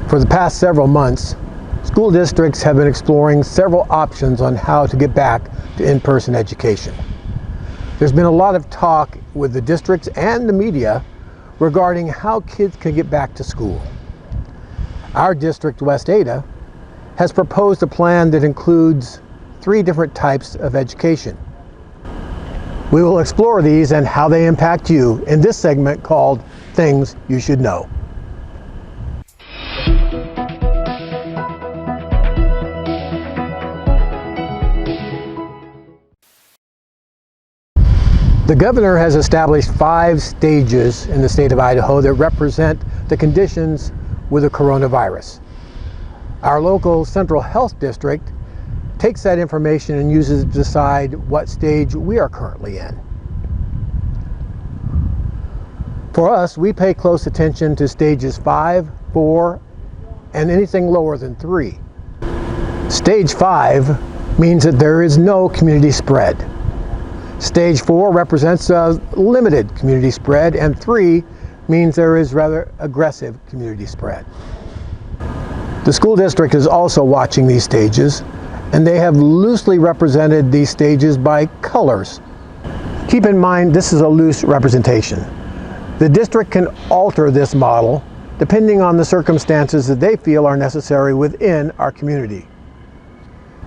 For the past several months, school districts have been exploring several options on how to get back to in-person education. There's been a lot of talk with the districts and the media regarding how kids can get back to school. Our district, West Ada, has proposed a plan that includes 3 different types of education. We will explore these and how they impact you in this segment called Things You Should Know. The governor has established 5 stages in the state of Idaho that represent the conditions with the coronavirus. Our local central health district takes that information and uses it to decide what stage we are currently in. For us, we pay close attention to stages 5, 4, and anything lower than 3. Stage 5 means that there is no community spread. Stage 4 represents a limited community spread, and 3 means there is rather aggressive community spread. The school district is also watching these stages, and they have loosely represented these stages by colors. Keep in mind, this is a loose representation. The district can alter this model depending on the circumstances that they feel are necessary within our community.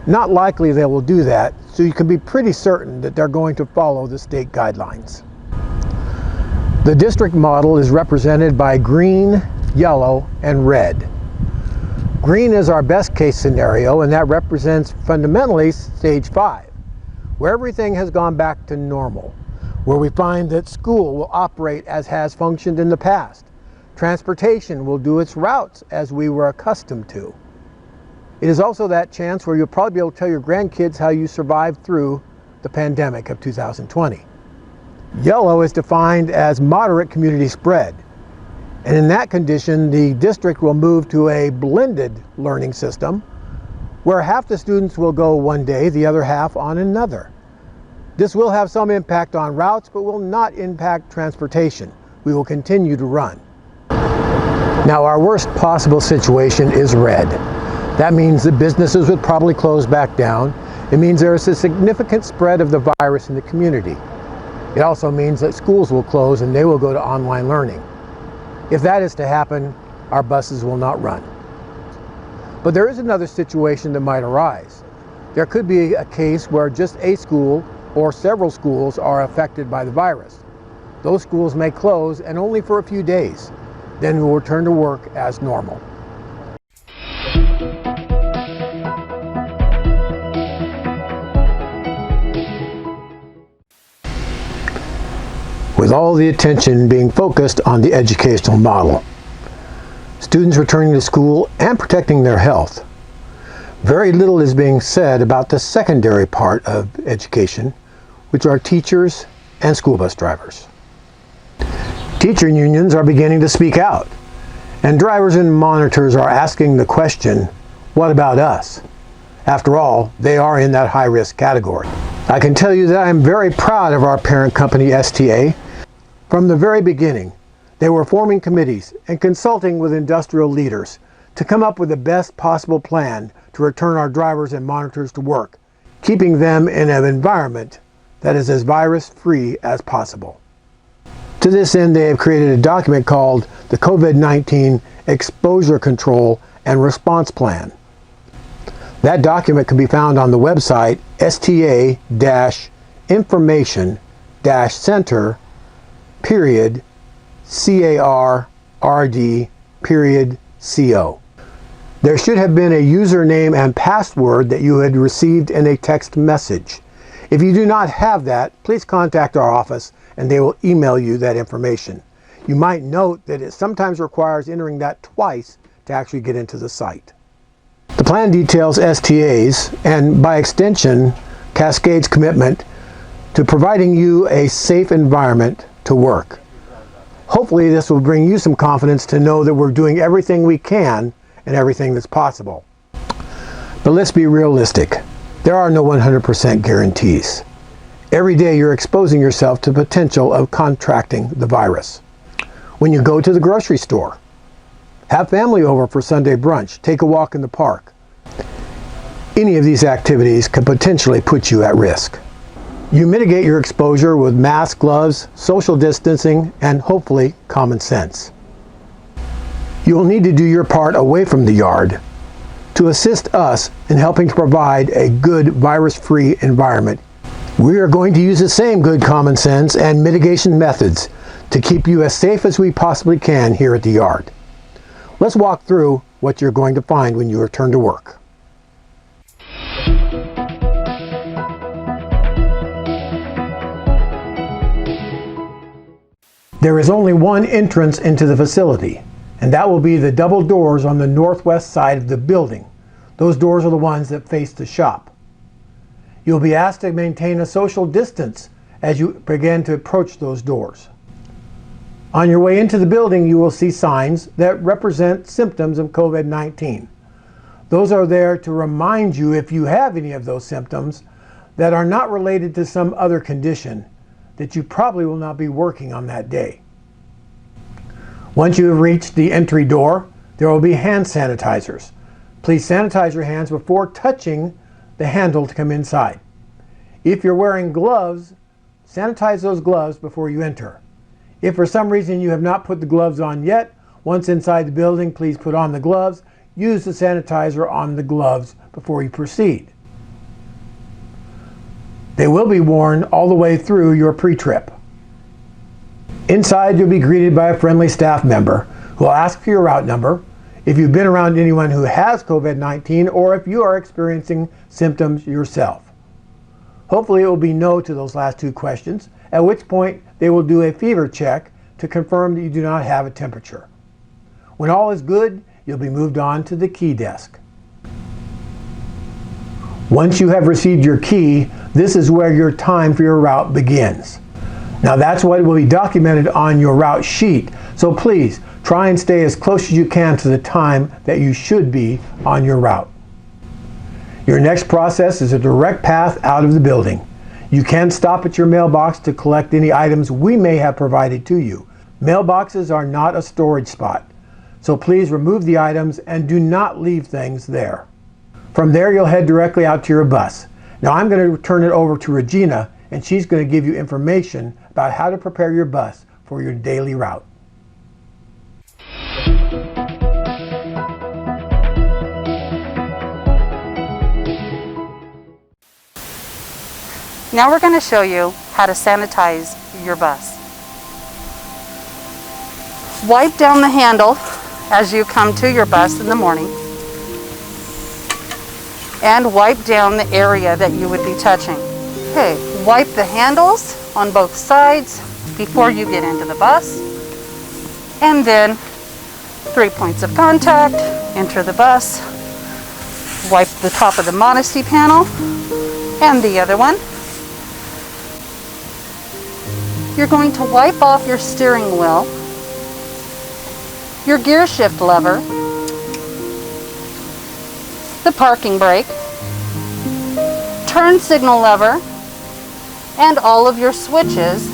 Not likely they will do that, so you can be pretty certain that they're going to follow the state guidelines. The district model is represented by green, yellow, and red. Green is our best case scenario, and that represents fundamentally stage 5, where everything has gone back to normal, where we find that school will operate as has functioned in the past. Transportation will do its routes as we were accustomed to. It is also that chance where you'll probably be able to tell your grandkids how you survived through the pandemic of 2020. Yellow is defined as moderate community spread. And in that condition, the district will move to a blended learning system where half the students will go one day, the other half on another. This will have some impact on routes, but will not impact transportation. We will continue to run. Now, our worst possible situation is red. That means that businesses would probably close back down. It means there is a significant spread of the virus in the community. It also means that schools will close and they will go to online learning. If that is to happen, our buses will not run. But there is another situation that might arise. There could be a case where just a school or several schools are affected by the virus. Those schools may close, and only for a few days. Then we will return to work as normal. With all the attention being focused on the educational model, students returning to school and protecting their health, very little is being said about the secondary part of education, which are teachers and school bus drivers. Teacher unions are beginning to speak out, and drivers and monitors are asking the question, what about us? After all, they are in that high-risk category. I can tell you that I am very proud of our parent company, STA. From the very beginning, they were forming committees and consulting with industrial leaders to come up with the best possible plan to return our drivers and monitors to work, keeping them in an environment that is as virus-free as possible. To this end, they have created a document called the COVID-19 Exposure Control and Response Plan. That document can be found on the website sta-information-card-co. There should have been a username and password that you had received in a text message. If you do not have that, please contact our office and they will email you that information. You might note that it sometimes requires entering that twice to actually get into the site. The plan details STA's and, by extension, Cascade's commitment to providing you a safe environment to work. Hopefully this will bring you some confidence to know that we're doing everything we can and everything that's possible. But let's be realistic. There are no 100% guarantees. Every day you're exposing yourself to potential of contracting the virus. When you go to the grocery store, Have family over for Sunday brunch. Take a walk in the park. Any of these activities could potentially put you at risk. You mitigate your exposure with masks, gloves, social distancing, and hopefully common sense. You will need to do your part away from the yard to assist us in helping to provide a good virus-free environment. We are going to use the same good common sense and mitigation methods to keep you as safe as we possibly can here at the yard. Let's walk through what you're going to find when you return to work. There is only one entrance into the facility, and that will be the double doors on the northwest side of the building. Those doors are the ones that face the shop. You'll be asked to maintain a social distance as you begin to approach those doors. On your way into the building, you will see signs that represent symptoms of COVID-19. Those are there to remind you, if you have any of those symptoms that are not related to some other condition, that you probably will not be working on that day. Once you have reached the entry door, there will be hand sanitizers. Please sanitize your hands before touching the handle to come inside. If you're wearing gloves, sanitize those gloves before you enter. If for some reason you have not put the gloves on yet, once inside the building, please put on the gloves. Use the sanitizer on the gloves before you proceed. They will be worn all the way through your pre-trip. Inside, you'll be greeted by a friendly staff member who will ask for your route number, if you've been around anyone who has COVID-19, or if you are experiencing symptoms yourself. Hopefully it will be no to those last two questions, at which point they will do a fever check to confirm that you do not have a temperature. When all is good, you'll be moved on to the key desk. Once you have received your key, this is where your time for your route begins. Now that's what will be documented on your route sheet, so please try and stay as close as you can to the time that you should be on your route. Your next process is a direct path out of the building. You can stop at your mailbox to collect any items we may have provided to you. Mailboxes are not a storage spot, so please remove the items and do not leave things there. From there, you'll head directly out to your bus. Now I'm going to turn it over to Regina, and she's going to give you information about how to prepare your bus for your daily route. Now we're going to show you how to sanitize your bus. Wipe down the handle as you come to your bus in the morning, and wipe down the area that you would be touching. Okay, wipe the handles on both sides before you get into the bus, and then 3 points of contact, enter the bus, wipe the top of the modesty panel and the other one. You're going to wipe off your steering wheel, your gear shift lever, the parking brake, turn signal lever, and all of your switches.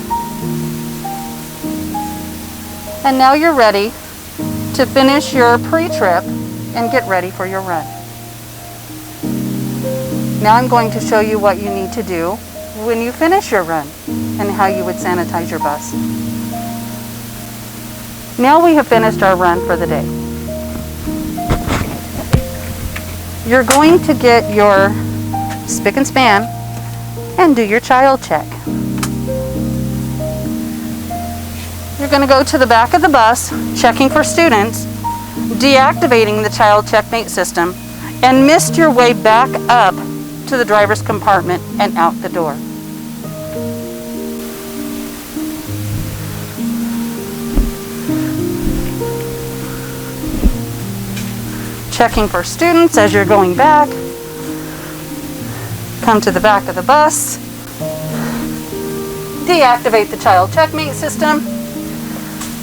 And now you're ready to finish your pre-trip and get ready for your run. Now I'm going to show you what you need to do when you finish your run and how you would sanitize your bus. Now we have finished our run for the day. You're going to get your spick and span and do your child check. You're going to go to the back of the bus, checking for students, deactivating the child checkmate system, and missed your way back up to the driver's compartment and out the door. Checking for students as you're going back. Come to the back of the bus. Deactivate the child checkmate system.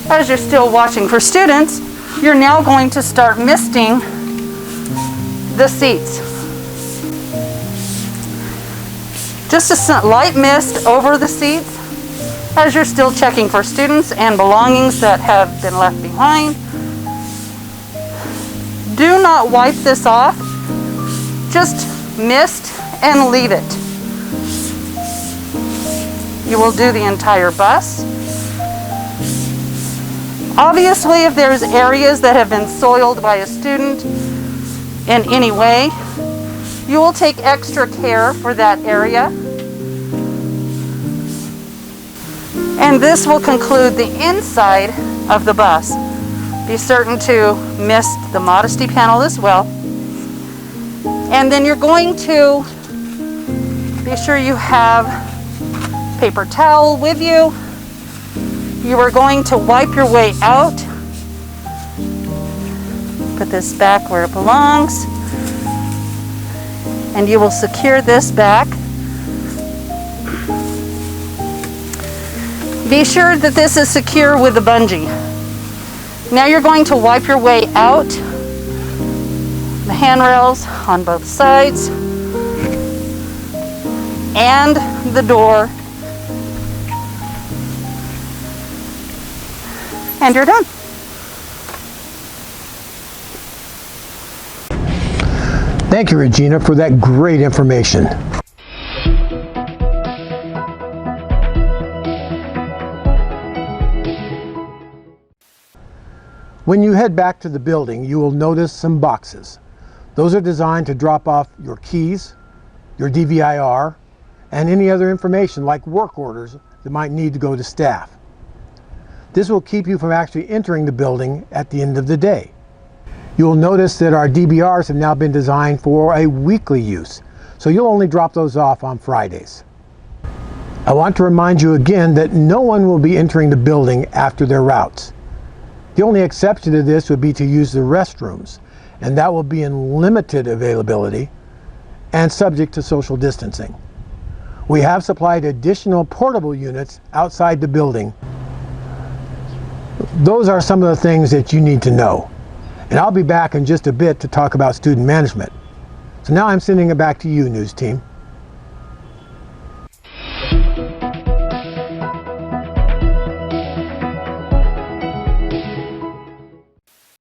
As you're still watching for students, you're now going to start misting the seats. Just a light mist over the seats as you're still checking for students and belongings that have been left behind. not wipe this off, just mist and leave it. You will do the entire bus. Obviously, if there's areas that have been soiled by a student in any way, you will take extra care for that area. And this will conclude the inside of the bus. Be certain to mist the modesty panel as well. And then you're going to be sure you have paper towel with you. You are going to wipe your way out. Put this back where it belongs. And you will secure this back. Be sure that this is secure with the bungee. Now you're going to wipe your way out. The handrails on both sides. And the door. And you're done. Thank you, Regina, for that great information. When you head back to the building, you will notice some boxes. Those are designed to drop off your keys, your DVIR, and any other information like work orders that might need to go to staff. This will keep you from actually entering the building at the end of the day. You will notice that our DBRs have now been designed for a weekly use, so you'll only drop those off on Fridays. I want to remind you again that no one will be entering the building after their routes. The only exception to this would be to use the restrooms, and that will be in limited availability and subject to social distancing. We have supplied additional portable units outside the building. Those are some of the things that you need to know. And I'll be back in just a bit to talk about student management. So now I'm sending it back to you, news team.